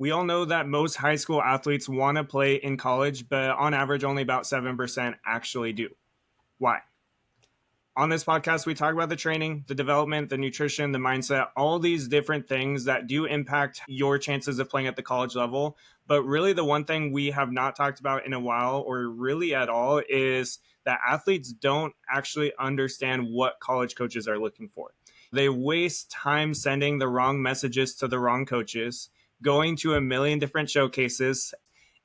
We all know that most high school athletes want to play in college, but on average, only about 7% actually do. Why? On this podcast, we talk about the training, the development, the nutrition, the mindset, all these different things that do impact your chances of playing at the college level. But really, the one thing we have not talked about in a while, or really at all, is that athletes don't actually understand what college coaches are looking for. They waste time sending the wrong messages to the wrong coaches, going to a million different showcases,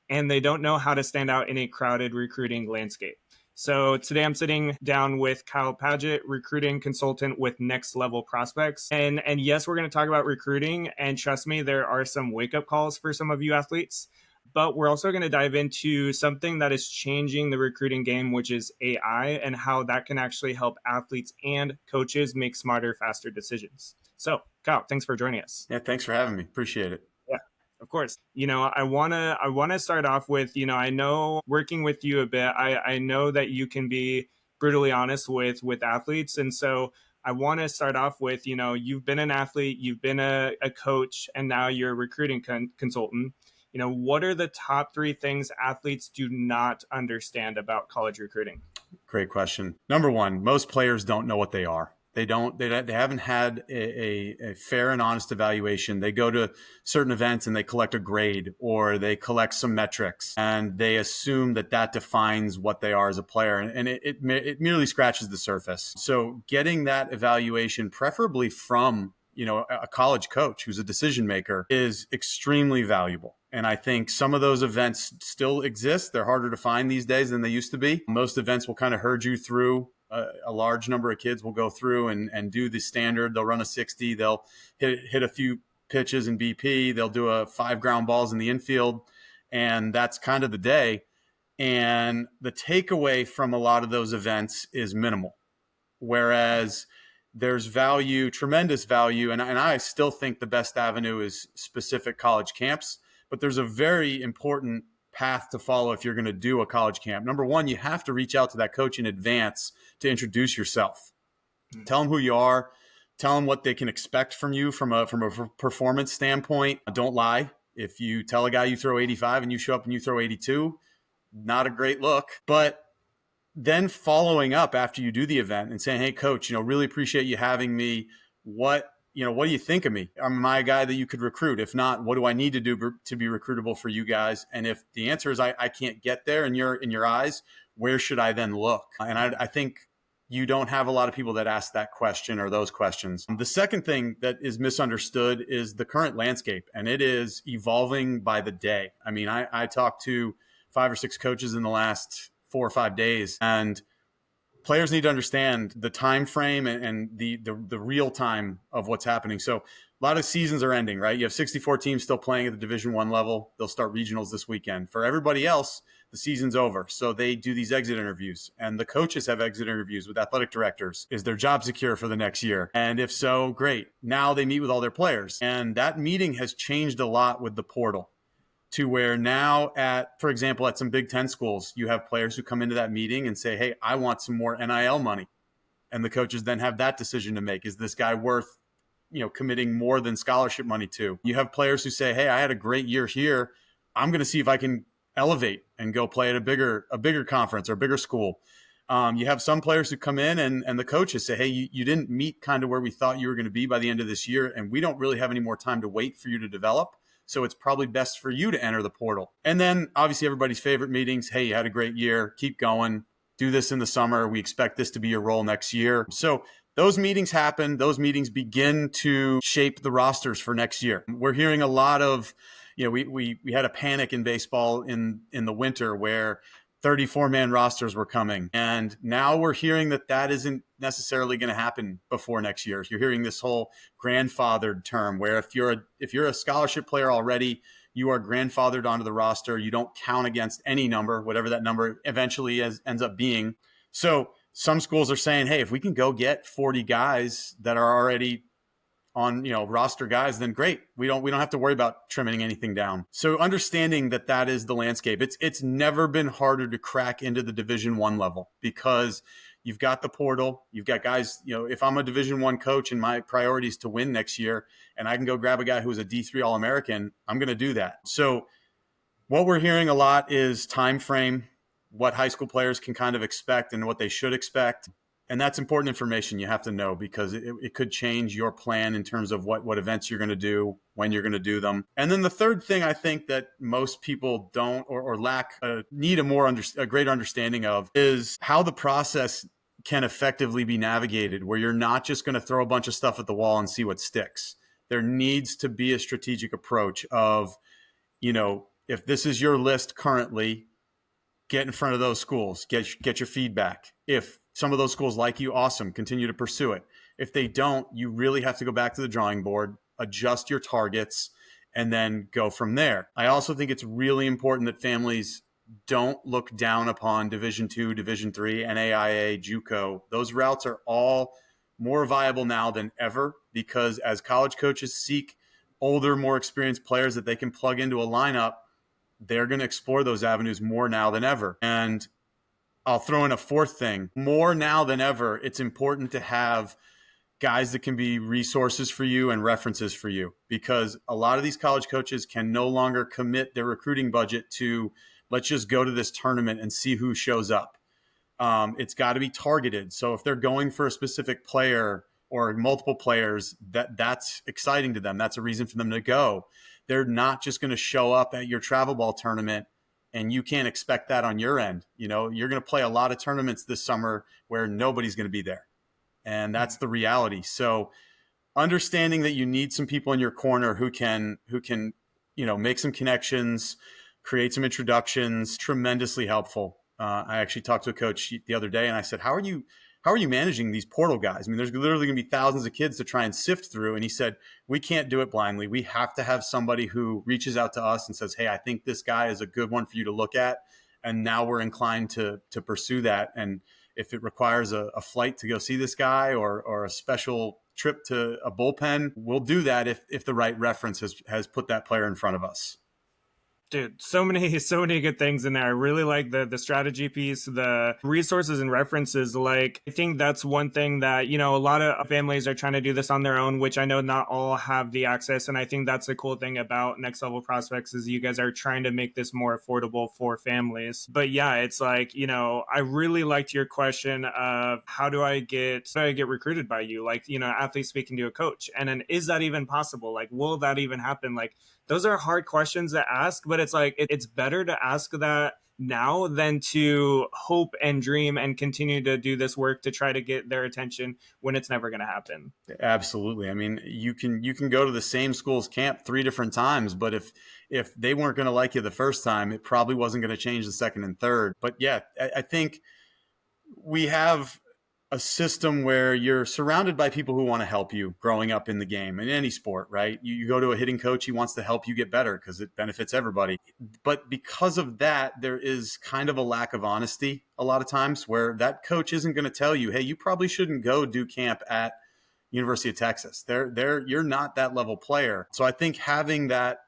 and they don't know how to stand out in a crowded recruiting landscape. So today I'm sitting down with Kyle Padgett, recruiting consultant with Next Level Prospects. And yes, we're going to talk about recruiting. And trust me, there are some wake-up calls for some of you athletes. But we're also going to dive into something that is changing the recruiting game, which is AI, and how that can actually help athletes and coaches make smarter, faster decisions. So, Kyle, thanks for joining us. Yeah, thanks for having me. Appreciate it. Yeah, of course. I wanna start off with, I know working with you a bit, I know that you can be brutally honest with athletes. And so I want to start off with, you've been an athlete, you've been a coach, and now you're a recruiting consultant. What are the top three things athletes do not understand about college recruiting? Great question. Number one, most players don't know what they are. They haven't had a fair and honest evaluation. They go to certain events and they collect a grade or they collect some metrics and they assume that defines what they are as a player. And it merely scratches the surface. So getting that evaluation, preferably from, a college coach who's a decision maker, is extremely valuable. And I think some of those events still exist. They're harder to find these days than they used to be. Most events will kind of herd you through. A large number of kids will go through and do the standard. They'll run a 60. They'll hit a few pitches in BP. They'll do a 5 ground balls in the infield. And that's kind of the day. And the takeaway from a lot of those events is minimal. Whereas there's value, tremendous value. And I still think the best avenue is specific college camps. But there's a very important path to follow if you're going to do a college camp. Number one, you have to reach out to that coach in advance to introduce yourself. Tell them who you are. Tell them what they can expect from you from a performance standpoint. Don't lie. If you tell a guy you throw 85 and you show up and you throw 82, not a great look. But then following up after you do the event and saying, hey, coach, really appreciate you having me. What do you think of me? Am I a guy that you could recruit? If not, what do I need to do to be recruitable for you guys? And if the answer is I can't get there in your eyes, where should I then look? And I think you don't have a lot of people that ask that question or those questions. The second thing that is misunderstood is the current landscape, and it is evolving by the day. I mean, I talked to 5 or 6 coaches in the last 4 or 5 days, and players need to understand the time frame and the real time of what's happening. So a lot of seasons are ending, right? You have 64 teams still playing at the Division I level. They'll start regionals this weekend. For everybody else, the season's over. So they do these exit interviews, and the coaches have exit interviews with athletic directors. Is their job secure for the next year? And if so, great. Now they meet with all their players. And that meeting has changed a lot with the portal, to where now for example, at some Big Ten schools, you have players who come into that meeting and say, hey, I want some more NIL money. And the coaches then have that decision to make. Is this guy worth, committing more than scholarship money to? You have players who say, hey, I had a great year here. I'm going to see if I can elevate and go play at a bigger conference or a bigger school. You have some players who come in and the coaches say, hey, you didn't meet kind of where we thought you were going to be by the end of this year. And we don't really have any more time to wait for you to develop. So it's probably best for you to enter the portal. And then obviously everybody's favorite meetings. Hey, you had a great year. Keep going. Do this in the summer. We expect this to be your role next year. So those meetings happen. Those meetings begin to shape the rosters for next year. We're hearing a lot of, we had a panic in baseball in the winter where 34-man rosters were coming. And now we're hearing that isn't necessarily going to happen before next year. You're hearing this whole grandfathered term where if you're a scholarship player already, you are grandfathered onto the roster. You don't count against any number, whatever that number eventually ends up being. So some schools are saying, hey, if we can go get 40 guys that are already on, roster guys, then great. We don't have to worry about trimming anything down. So understanding that is the landscape. It's never been harder to crack into the Division I level because You've got the portal. You've got guys, if I'm a Division I coach and my priority is to win next year and I can go grab a guy who's a D3 All-American, I'm going to do that. So what we're hearing a lot is time frame, what high school players can kind of expect and what they should expect. And that's important information you have to know, because it could change your plan in terms of what events you're going to do, when you're going to do them. And then the third thing I think that most people don't or lack need a greater understanding of is how the process can effectively be navigated, where you're not just going to throw a bunch of stuff at the wall and see what sticks. There needs to be a strategic approach of, if this is your list currently, get in front of those schools, get your feedback. If some of those schools like you, awesome, continue to pursue it. If they don't, you really have to go back to the drawing board, adjust your targets, and then go from there. I also think it's really important that families don't look down upon Division II, Division III, NAIA, JUCO. Those routes are all more viable now than ever, because as college coaches seek older, more experienced players that they can plug into a lineup, they're going to explore those avenues more now than ever. And I'll throw in a fourth thing. More now than ever, it's important to have guys that can be resources for you and references for you, because a lot of these college coaches can no longer commit their recruiting budget to, let's just go to this tournament and see who shows up. It's got to be targeted. So if they're going for a specific player or multiple players, that's exciting to them. That's a reason for them to go. They're not just going to show up at your travel ball tournament, and you can't expect that on your end. You're going to play a lot of tournaments this summer where nobody's going to be there. And that's the reality. So understanding that you need some people in your corner who can, make some connections, create some introductions, tremendously helpful. I actually talked to a coach the other day and I said, how are you managing these portal guys? I mean, there's literally going to be thousands of kids to try and sift through. And he said, we can't do it blindly. We have to have somebody who reaches out to us and says, hey, I think this guy is a good one for you to look at. And now we're inclined to pursue that. And if it requires a flight to go see this guy or a special trip to a bullpen, we'll do that if the right reference has put that player in front of us. Dude, so many good things in there. I really like the strategy piece, the resources and references. Like, I think that's one thing that, a lot of families are trying to do this on their own, which I know not all have the access. And I think that's the cool thing about Next Level Prospects is you guys are trying to make this more affordable for families. But yeah, it's like, I really liked your question of how do I get recruited by you? Like, athletes speaking to a coach. And then is that even possible? Like, will that even happen? Like, those are hard questions to ask, but it's like, it's better to ask that now than to hope and dream and continue to do this work to try to get their attention when it's never going to happen. Absolutely. I mean, you can go to the same school's camp 3 different times, but if they weren't going to like you the first time, it probably wasn't going to change the second and third. But yeah, I think we have a system where you're surrounded by people who want to help you growing up in the game, in any sport, right? You go to a hitting coach, he wants to help you get better because it benefits everybody. But because of that, there is kind of a lack of honesty a lot of times where that coach isn't going to tell you, hey, you probably shouldn't go do camp at University of Texas. You're not that level player. So I think having that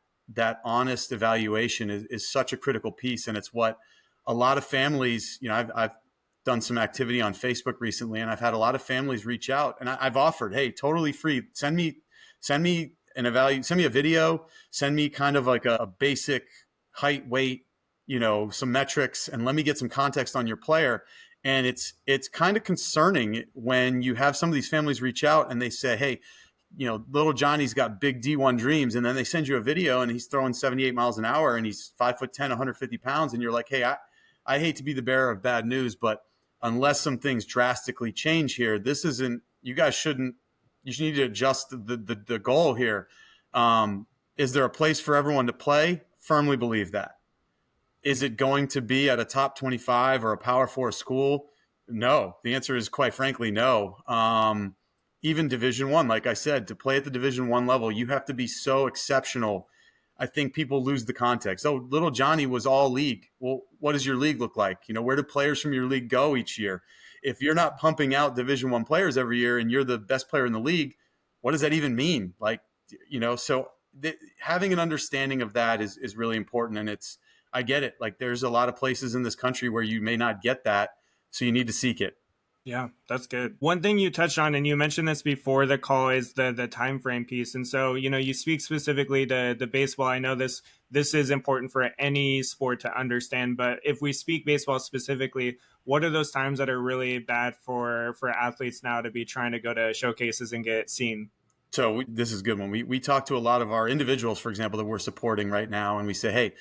honest evaluation is such a critical piece. And it's what a lot of families, I've done some activity on Facebook recently, and I've had a lot of families reach out, and I've offered, hey, totally free. Send me send me a video, send me kind of like a basic height, weight, some metrics, and let me get some context on your player. And it's kind of concerning when you have some of these families reach out and they say, hey, little Johnny's got big D1 dreams. And then they send you a video and he's throwing 78 miles an hour and he's 5'10", 150 pounds. And you're like, hey, I hate to be the bearer of bad news, but unless some things drastically change here, you need to adjust the goal here. Is there a place for everyone to play? Firmly believe that. Is it going to be at a top 25 or a Power 4 school? No. The answer is quite frankly, no. Even Division I, like I said, to play at the Division I level, you have to be so exceptional. I think people lose the context. Oh, little Johnny was all league. Well, what does your league look like? Where do players from your league go each year? If you're not pumping out Division I players every year and you're the best player in the league, what does that even mean? Having an understanding of that is really important. And I get it. Like, there's a lot of places in this country where you may not get that. So you need to seek it. Yeah, that's good. One thing you touched on, and you mentioned this before the call, is the time frame piece. And so, you speak specifically to the baseball. I know this is important for any sport to understand, but if we speak baseball specifically, what are those times that are really bad for athletes now to be trying to go to showcases and get seen? So this is a good one. We talk to a lot of our individuals, for example, that we're supporting right now, and we say, hey,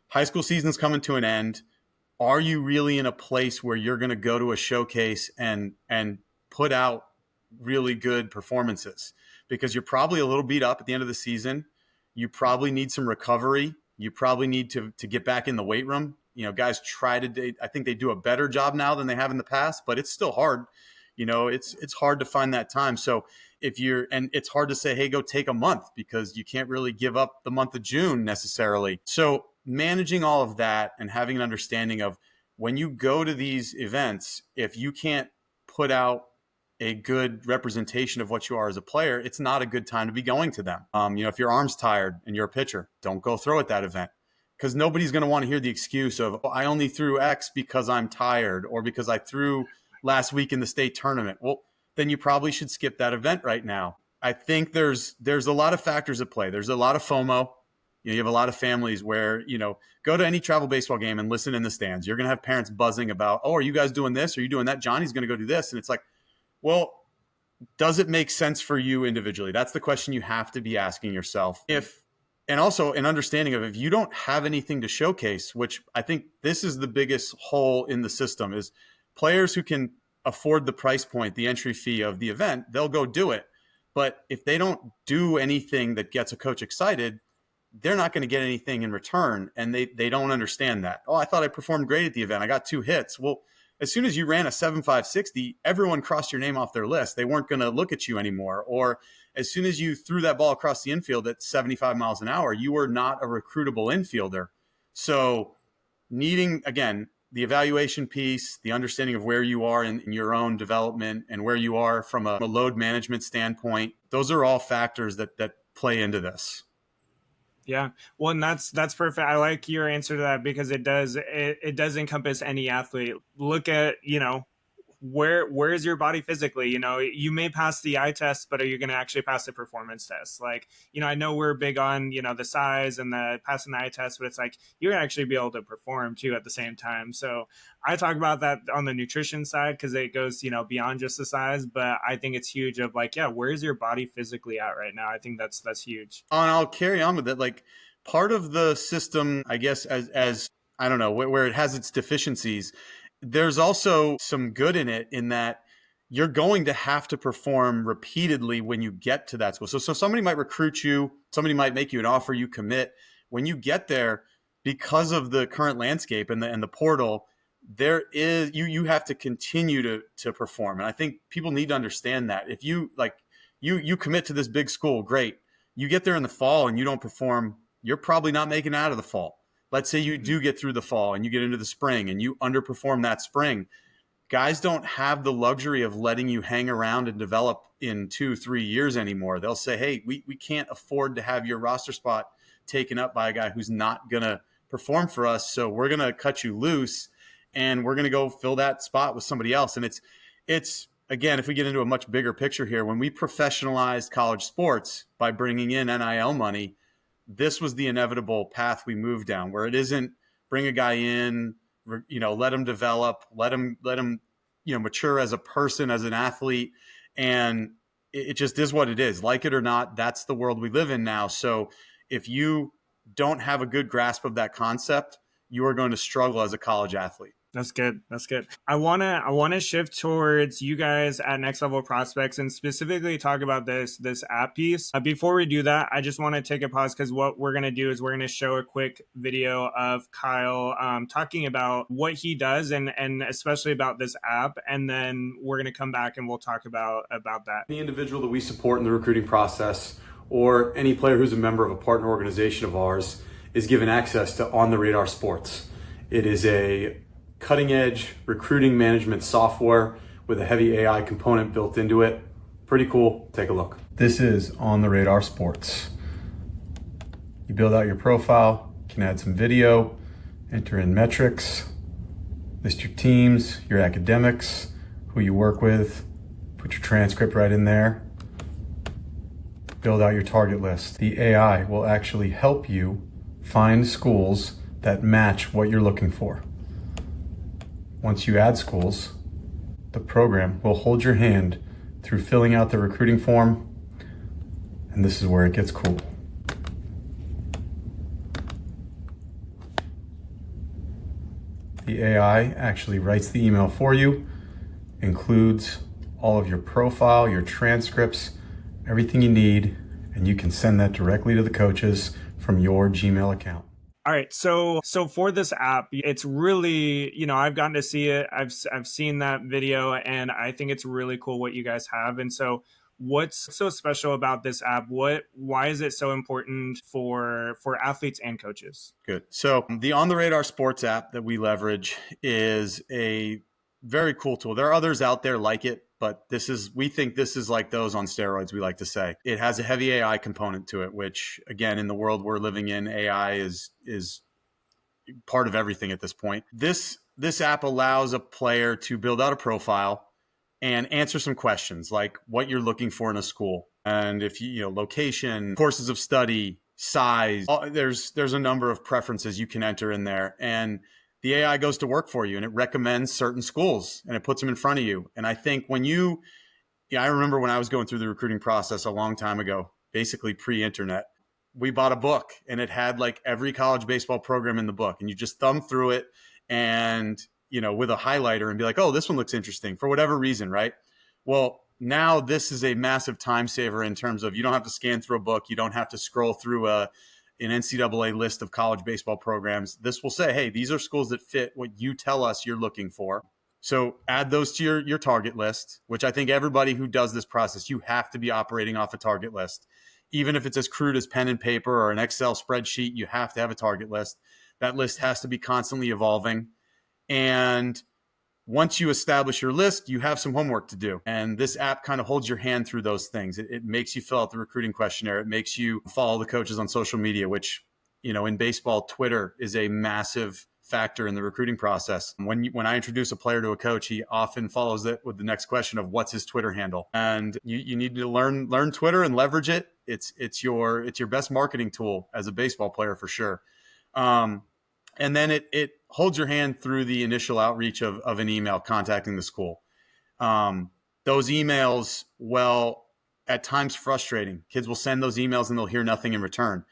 high school season's coming to an end. Are you really in a place where you're going to go to a showcase and put out really good performances? Because you're probably a little beat up at the end of the season. You probably need some recovery. You probably need to get back in the weight room. Guys I think they do a better job now than they have in the past, but it's still hard. It's hard to find that time. So and it's hard to say, hey, go take a month, because you can't really give up the month of June necessarily. So managing all of that and having an understanding of when you go to these events, if you can't put out a good representation of what you are as a player, it's not a good time to be going to them. If your arm's tired and you're a pitcher, don't go throw at that event, because nobody's going to want to hear the excuse of, oh, I only threw X because I'm tired, or because I threw last week in the state tournament. Well, then you probably should skip that event right now. I think there's a lot of factors at play. There's a lot of FOMO. You have a lot of families where, go to any travel baseball game and listen in the stands. You're going to have parents buzzing about, oh, are you guys doing this? Are you doing that? Johnny's going to go do this. And it's like, well, does it make sense for you individually? That's the question you have to be asking yourself. And also an understanding of, if you don't have anything to showcase, which I think this is the biggest hole in the system, is players who can afford the price point, the entry fee of the event, they'll go do it. But if they don't do anything that gets a coach excited, they're not going to get anything in return. And they don't understand that. Oh, I thought I performed great at the event. I got 2 hits. Well, as soon as you ran a 7.560, everyone crossed your name off their list. They weren't going to look at you anymore. Or as soon as you threw that ball across the infield at 75 miles an hour, you were not a recruitable infielder. So needing, again, the evaluation piece, the understanding of where you are in your own development and where you are from a load management standpoint, those are all factors that play into this. Yeah. Well, and that's perfect. I like your answer to that, because it does encompass any athlete. Look at, where is your body physically? You may pass the eye test, but are you going to actually pass the performance test? Like, I know we're big on, the size and the passing the eye test, but it's like, you're going to actually be able to perform too at the same time. So I talk about that on the nutrition side, because it goes, beyond just the size, but I think it's huge of like, yeah, where's your body physically at right now? I think that's huge. And I'll carry on with it. Like, part of the system, I guess, as I don't know, where it has its deficiencies, there's also some good in it, in that you're going to have to perform repeatedly when you get to that school. So somebody might recruit you, somebody might make you an offer, you commit. When you get there, because of the current landscape and the portal, there is you have to continue to perform. And I think people need to understand that. If you you commit to this big school, great. You get there in the fall and you don't perform, you're probably not making it out of the fall. Let's say you do get through the fall and you get into the spring and you underperform that spring. Guys don't have the luxury of letting you hang around and develop in 2-3 years anymore. They'll say, hey, we can't afford to have your roster spot taken up by a guy who's not going to perform for us. So we're going to cut you loose and we're going to go fill that spot with somebody else. And it's again, if we get into a much bigger picture here, when we professionalized college sports by bringing in NIL money, this was the inevitable path we moved down, where it isn't bring a guy in, let him develop, let him, mature as a person, as an athlete. And it just is what it is. Like it or not, that's the world we live in now. So if you don't have a good grasp of that concept, you are going to struggle as a college athlete. That's good. I wanna shift towards you guys at Next Level Prospects and specifically talk about this app piece. Before we do that, I just want to take a pause, because what we're gonna do is we're gonna show a quick video of Kyle talking about what he does and especially about this app, and then we're gonna come back and we'll talk about that. The individual that we support in the recruiting process, or any player who's a member of a partner organization of ours, is given access to On the Radar Sports. It is a cutting-edge recruiting management software with a heavy AI component built into it. Pretty cool. Take a look. This is On the Radar Sports. You build out your profile, can add some video, enter in metrics, list your teams, your academics, who you work with, put your transcript right in there, build out your target list. The AI will actually help you find schools that match what you're looking for. Once you add schools, the program will hold your hand through filling out the recruiting form, and this is where it gets cool. The AI actually writes the email for you, includes all of your profile, your transcripts, everything you need, and you can send that directly to the coaches from your Gmail account. All right, so for this app, it's really, I've gotten to see it. I've seen that video, and I think it's really cool what you guys have. And so, what's so special about this app? Why is it so important for athletes and coaches? Good. So the On the Radar Sports app that we leverage is a very cool tool. There are others out there like it, but we think this is like those on steroids, we like to say. It has a heavy AI component to it, which again, in the world we're living in, AI is part of everything at this point. This app allows a player to build out a profile and answer some questions like what you're looking for in a school. And if location, courses of study, size, there's a number of preferences you can enter in there. And the AI goes to work for you and it recommends certain schools and it puts them in front of you. And I think I remember when I was going through the recruiting process a long time ago, basically pre-internet, we bought a book and it had like every college baseball program in the book. And you just thumb through it and, with a highlighter and be like, oh, this one looks interesting for whatever reason, right? Well, now this is a massive time saver in terms of you don't have to scan through a book. You don't have to scroll through an NCAA list of college baseball programs. This will say, hey, these are schools that fit what you tell us you're looking for. So add those to your target list, which I think everybody who does this process, you have to be operating off a target list. Even if it's as crude as pen and paper or an Excel spreadsheet, you have to have a target list. That list has to be constantly evolving. And once you establish your list, you have some homework to do. And this app kind of holds your hand through those things. It makes you fill out the recruiting questionnaire. It makes you follow the coaches on social media, which, in baseball, Twitter is a massive factor in the recruiting process. When I introduce a player to a coach, he often follows it with the next question of what's his Twitter handle. And you need to learn Twitter and leverage it. It's your best marketing tool as a baseball player for sure. And then it holds your hand through the initial outreach of an email contacting the school. Those emails, at times frustrating. Kids will send those emails and they'll hear nothing in return.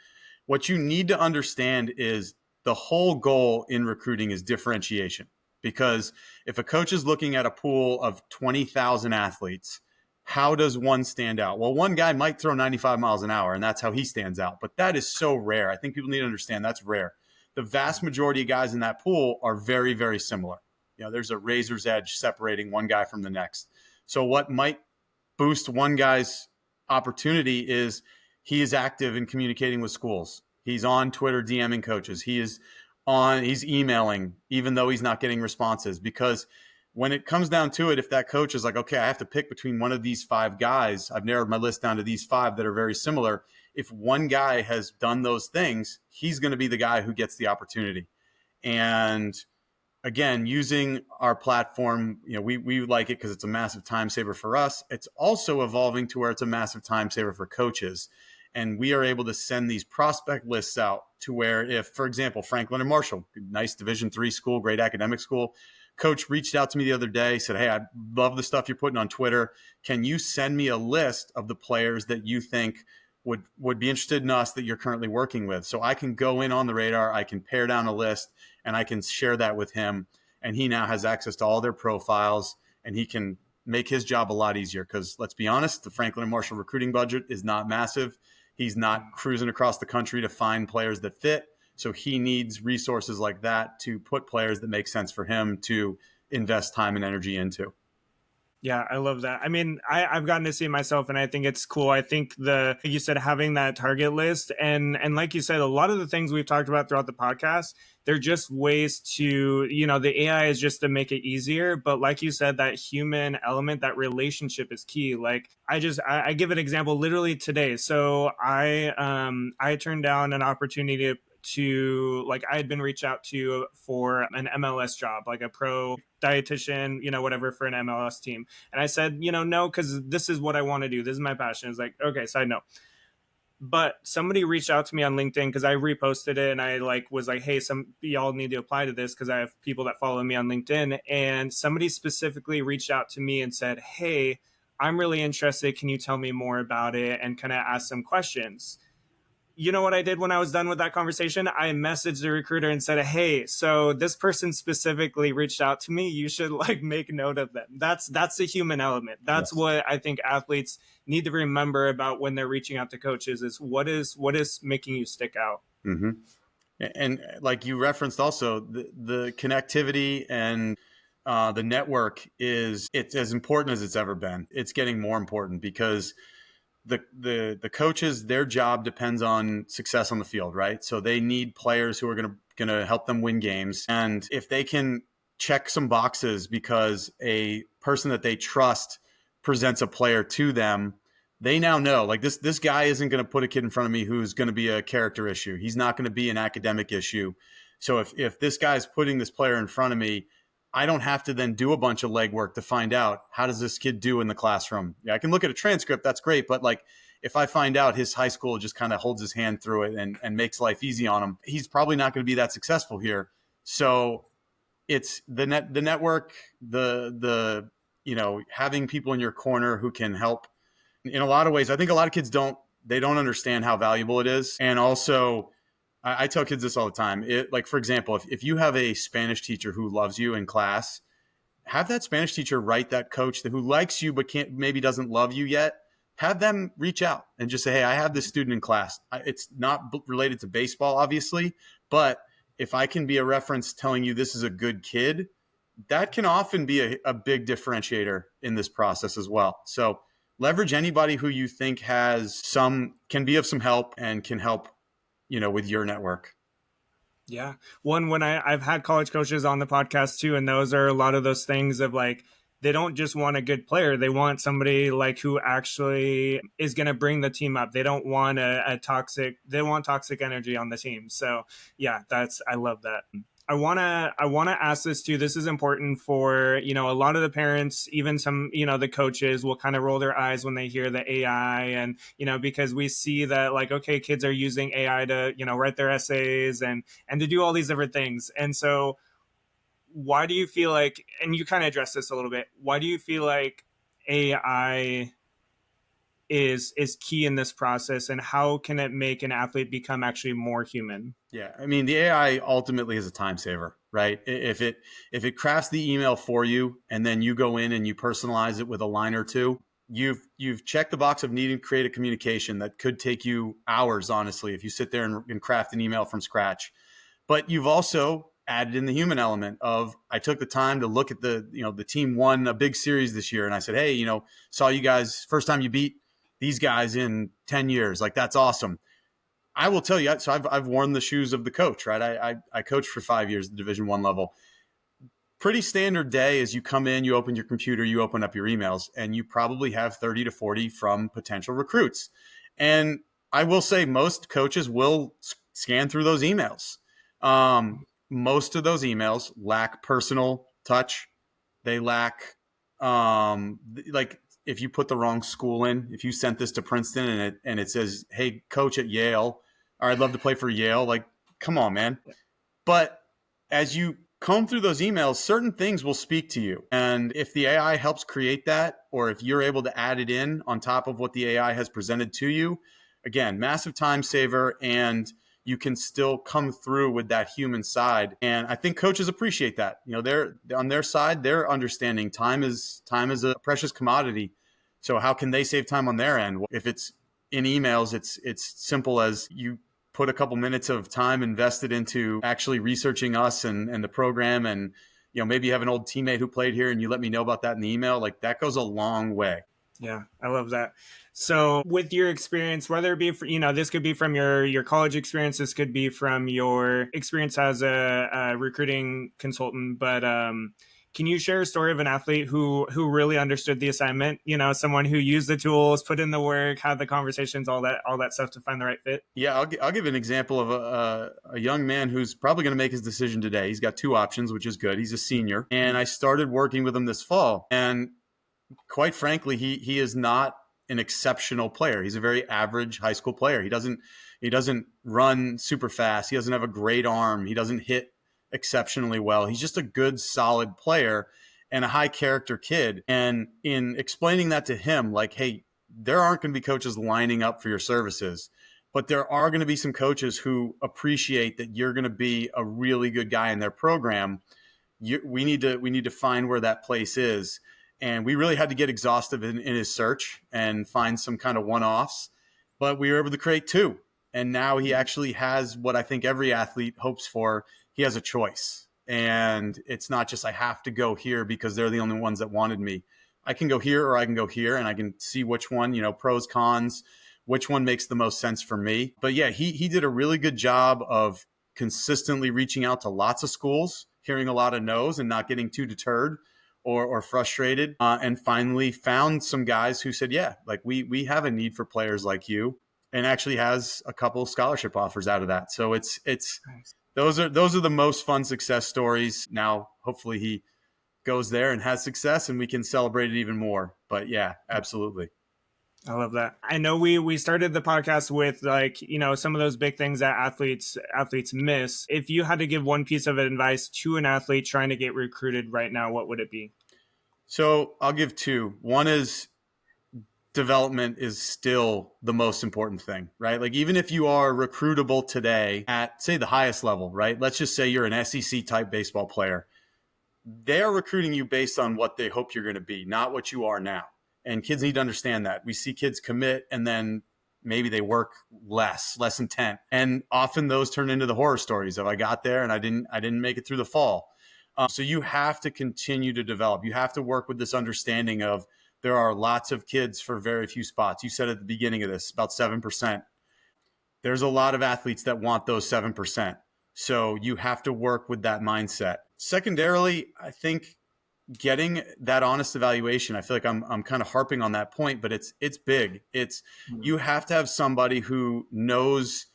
What you need to understand is the whole goal in recruiting is differentiation. Because if a coach is looking at a pool of 20,000 athletes, how does one stand out? Well, one guy might throw 95 miles an hour and that's how he stands out. But that is so rare. I think people need to understand that's rare. The vast majority of guys in that pool are very, very similar. There's a razor's edge separating one guy from the next. So what might boost one guy's opportunity is he is active in communicating with schools. He's on Twitter DMing coaches. He's emailing, even though he's not getting responses. Because when it comes down to it, if that coach is like, okay, I have to pick between one of these 5 guys, I've narrowed my list down to these 5 that are very similar. If one guy has done those things, he's going to be the guy who gets the opportunity. And again, using our platform, we like it because it's a massive time saver for us. It's also evolving to where it's a massive time saver for coaches. And we are able to send these prospect lists out to where if, for example, Franklin and Marshall, nice Division III school, great academic school, coach reached out to me the other day, said, hey, I love the stuff you're putting on Twitter. Can you send me a list of the players that you think would be interested in us that you're currently working with? So I can go in on the radar, I can pare down a list, and I can share that with him. And he now has access to all their profiles, and he can make his job a lot easier. Because let's be honest, the Franklin and Marshall recruiting budget is not massive. He's not cruising across the country to find players that fit. So he needs resources like that to put players that make sense for him to invest time and energy into. Yeah, I love that. I mean, I've gotten to see it myself, and I think it's cool. I think like you said, having that target list, and like you said, a lot of the things we've talked about throughout the podcast, they're just ways to, the AI is just to make it easier. But like you said, that human element, that relationship is key. Like I give an example literally today. So I turned down an opportunity to, like, I had been reached out to for an MLS job, like a pro dietitian, whatever, for an MLS team. And I said, no, because this is what I want to do. This is my passion. It's like, okay, side note. But somebody reached out to me on LinkedIn because I reposted it, and I was like, hey, some y'all need to apply to this because I have people that follow me on LinkedIn. And somebody specifically reached out to me and said, hey, I'm really interested. Can you tell me more about it? And kind of ask some questions. You know what I did when I was done with that conversation? I messaged the recruiter and said, hey, so this person specifically reached out to me. You should make note of them. That's the human element. That's Yes. what I think athletes need to remember about when they're reaching out to coaches is what is making you stick out. Mm-hmm. And like you referenced also, the connectivity and the network it's as important as it's ever been. It's getting more important because the coaches, their job depends on success on the field, right? So they need players who are gonna help them win games. And if they can check some boxes because a person that they trust presents a player to them, they now know, like, this guy isn't going to put a kid in front of me who's going to be a character issue. He's not going to be an academic issue. So if this guy's putting this player in front of me, I don't have to then do a bunch of legwork to find out how does this kid do in the classroom. Yeah, I can look at a transcript, that's great, but like if I find out his high school just kind of holds his hand through it and makes life easy on him, he's probably not going to be that successful here. So it's the network, the having people in your corner who can help in a lot of ways. I think a lot of kids don't understand how valuable it is. And also, I tell kids this all the time. Like, for example, if you have a Spanish teacher who loves you in class, have that Spanish teacher write that coach who likes you but maybe doesn't love you yet. Have them reach out and just say, hey, I have this student in class. It's not related to baseball, obviously, but if I can be a reference telling you this is a good kid, that can often be a big differentiator in this process as well. So leverage anybody who you think can be of some help and can help, with your network. Yeah. When I've had college coaches on the podcast too, and those are a lot of those things of like, they don't just want a good player. They want somebody who actually is going to bring the team up. They don't want they want toxic energy on the team. So yeah, I love that. I want to ask this too. This is important for, a lot of the parents, even some, the coaches will kind of roll their eyes when they hear the AI and, because we see that okay, kids are using AI to, write their essays and to do all these different things. And so why do you feel like, and you kind of addressed this a little bit, why do you feel like AI is key in this process, and how can it make an athlete become actually more human? Yeah, I mean, the AI ultimately is a time saver, right? If it crafts the email for you and then you go in and you personalize it with a line or two, you've checked the box of needing to create a communication that could take you hours, honestly, if you sit there and craft an email from scratch. But you've also added in the human element of, I took the time to look at the team won a big series this year, and I said, hey, saw you guys first time you beat these guys in 10 years. Like, that's awesome. I will tell you, so I've worn the shoes of the coach, right? I coached for 5 years at the Division I level. Pretty standard day is you come in, you open your computer, you open up your emails, and you probably have 30 to 40 from potential recruits. And I will say most coaches will scan through those emails. Most of those emails lack personal touch. They lack, if you put the wrong school in, if you sent this to Princeton and it says, hey, coach at Yale, or I'd love to play for Yale. Like, come on, man. But as you comb through those emails, certain things will speak to you. And if the AI helps create that, or if you're able to add it in on top of what the AI has presented to you, again, massive time saver, and you can still come through with that human side. And I think coaches appreciate that. They're on their side, they're understanding time is a precious commodity. So how can they save time on their end? If it's in emails, it's simple as you put a couple minutes of time invested into actually researching us and the program. And, maybe you have an old teammate who played here and you let me know about that in the email. Like, that goes a long way. Yeah, I love that. So with your experience, whether it be for, this could be from your college experience, this could be from your experience as a recruiting consultant, but Can you share a story of an athlete who really understood the assignment? Someone who used the tools, put in the work, had the conversations, all that stuff to find the right fit. Yeah, I'll give an example of a young man who's probably going to make his decision today. He's got two options, which is good. He's a senior, and I started working with him this fall. And quite frankly, he is not an exceptional player. He's a very average high school player. He doesn't run super fast. He doesn't have a great arm. He doesn't hit exceptionally well. He's just a good, solid player and a high character kid. And in explaining that to him, like, hey, there aren't going to be coaches lining up for your services, but there are going to be some coaches who appreciate that you're going to be a really good guy in their program. We need to find where that place is. And we really had to get exhaustive in his search and find some kind of one-offs, but we were able to create two. And now he actually has what I think every athlete hopes for. He has a choice. And it's not just I have to go here because they're the only ones that wanted me. I can go here or I can go here, and I can see which one, pros, cons, which one makes the most sense for me. But yeah, he did a really good job of consistently reaching out to lots of schools, hearing a lot of no's and not getting too deterred or frustrated, and finally found some guys who said, yeah, like we have a need for players like you, and actually has a couple of scholarship offers out of that. So it's Nice. those are the most fun success stories. Now, hopefully he goes there and has success and we can celebrate it even more. But yeah, absolutely. I love that. I know we started the podcast with some of those big things that athletes miss. If you had to give one piece of advice to an athlete trying to get recruited right now, what would it be? So I'll give two. One is development is still the most important thing, right? Like even if you are recruitable today at, say, the highest level, right? Let's just say you're an SEC type baseball player. They're recruiting you based on what they hope you're going to be, not what you are now. And kids need to understand that. We see kids commit and then maybe they work less intent. And often those turn into the horror stories of I got there and I didn't make it through the fall. So you have to continue to develop. You have to work with this understanding of there are lots of kids for very few spots. You said at the beginning of this, about 7%. There's a lot of athletes that want those 7%. So you have to work with that mindset. Secondarily, I think getting that honest evaluation, I feel like I'm kind of harping on that point, but it's big. You have to have somebody who knows,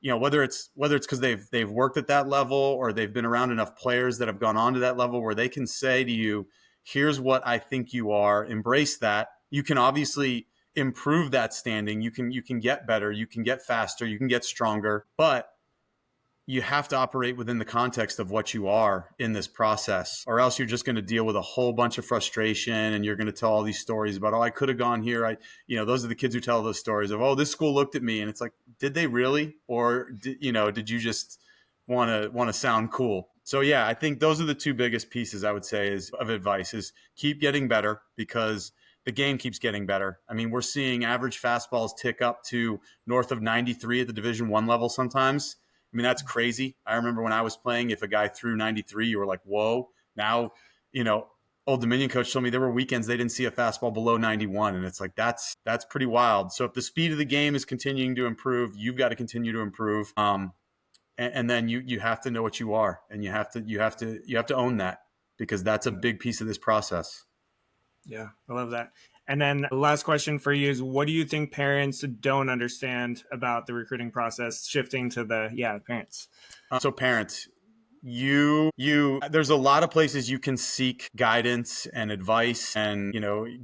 whether it's because they've worked at that level or they've been around enough players that have gone on to that level where they can say to you, here's what I think you are, embrace that. You can obviously improve that standing. You can get better, you can get faster, you can get stronger, but you have to operate within the context of what you are in this process, or else you're just going to deal with a whole bunch of frustration and you're going to tell all these stories about, oh, I could have gone here. Those are the kids who tell those stories of, oh, this school looked at me. And it's like, did they really? Or, did you just want to sound cool? So yeah, I think those are the two biggest pieces I would say of advice is keep getting better because the game keeps getting better. I mean, we're seeing average fastballs tick up to north of 93 at the Division I level sometimes. I mean, that's crazy. I remember when I was playing, if a guy threw 93, you were like, whoa. Now, Old Dominion coach told me there were weekends they didn't see a fastball below 91. And it's like, that's pretty wild. So if the speed of the game is continuing to improve, you've got to continue to improve. And then you have to know what you are, and you have to own that because that's a big piece of this process. Yeah, I love that. And then the last question for you is, what do you think parents don't understand about the recruiting process? Shifting to parents. So parents, there's a lot of places you can seek guidance and advice, and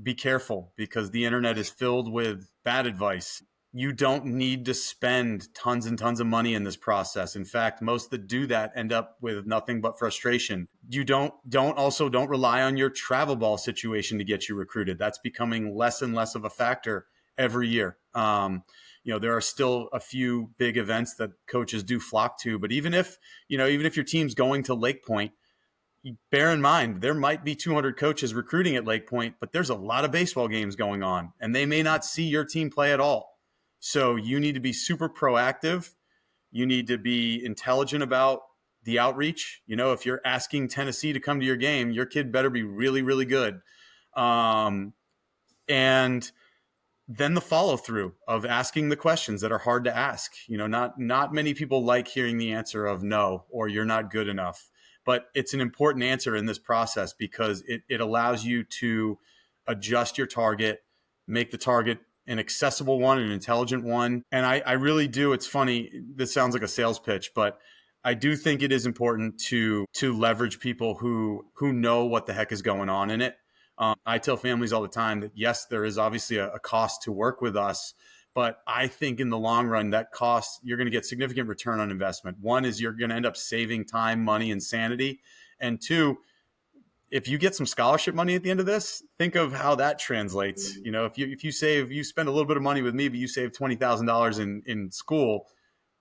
be careful because the internet is filled with bad advice. You don't need to spend tons and tons of money in this process. In fact, most that do that end up with nothing but frustration. You don't rely on your travel ball situation to get you recruited. That's becoming less and less of a factor every year. There are still a few big events that coaches do flock to, but even if your team's going to Lake Point, bear in mind, there might be 200 coaches recruiting at Lake Point, but there's a lot of baseball games going on and they may not see your team play at all. So you need to be super proactive. You need to be intelligent about the outreach. If you're asking Tennessee to come to your game, your kid better be really, really good. And then the follow through of asking the questions that are hard to ask. Not many people like hearing the answer of no, or you're not good enough. But it's an important answer in this process because it allows you to adjust your target, make the target an accessible one, an intelligent one. And I really do. It's funny. This sounds like a sales pitch, but I do think it is important to leverage people who know what the heck is going on in it. I tell families all the time that yes, there is obviously a cost to work with us, but I think in the long run, that cost, you're going to get significant return on investment. One is you're going to end up saving time, money, and sanity. And two, if you get some scholarship money at the end of this, think of how that translates. You know, if you spend a little bit of money with me, but you save $20,000 in school,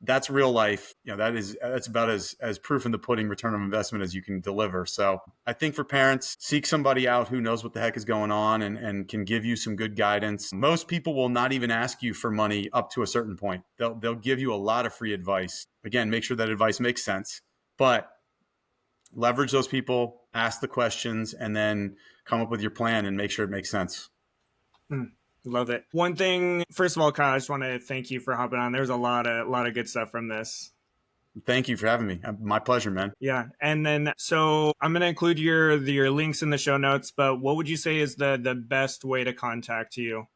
that's real life. You know, that's about as proof in the pudding return on investment as you can deliver. So I think for parents, seek somebody out who knows what the heck is going on and can give you some good guidance. Most people will not even ask you for money up to a certain point. They'll give you a lot of free advice. Again, make sure that advice makes sense, but leverage those people, ask the questions, and then come up with your plan and make sure it makes sense. Love it. One thing, first of all, Kyle, I just want to thank you for hopping on. There's a lot of good stuff from this. Thank you for having me. My pleasure, man. Yeah. And then, so I'm going to include your links in the show notes, but what would you say is the best way to contact you?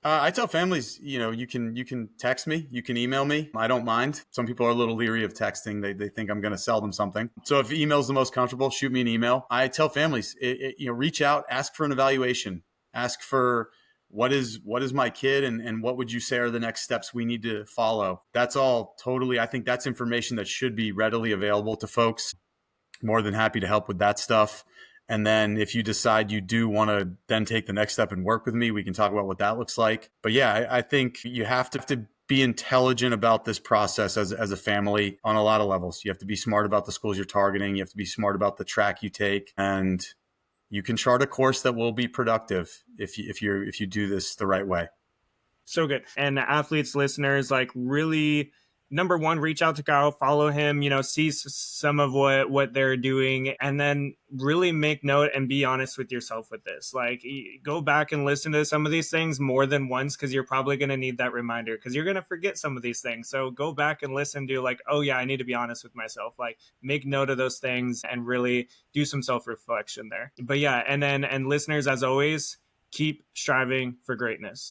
I tell families, you know, you can text me, you can email me. I don't mind. Some people are a little leery of texting. They think I'm going to sell them something. So if email is the most comfortable, shoot me an email. I tell families, reach out, ask for an evaluation, ask for what is my kid and what would you say are the next steps we need to follow. That's all totally. I think that's information that should be readily available to folks. More than happy to help with that stuff. And then if you decide you do want to then take the next step and work with me, we can talk about what that looks like. But yeah, I think you have to be intelligent about this process as a family on a lot of levels. You have to be smart about the schools you're targeting. You have to be smart about the track you take, and you can chart a course that will be productive if you do this the right way. So good. And athletes, listeners, like really, number one, reach out to Kyle, follow him, see some of what they're doing, and then really make note and be honest with yourself with this. Like, go back and listen to some of these things more than once, because you're probably going to need that reminder, because you're going to forget some of these things. So go back and listen to like, oh yeah, I need to be honest with myself. Like, make note of those things and really do some self-reflection there. But yeah, and listeners, as always, keep striving for greatness.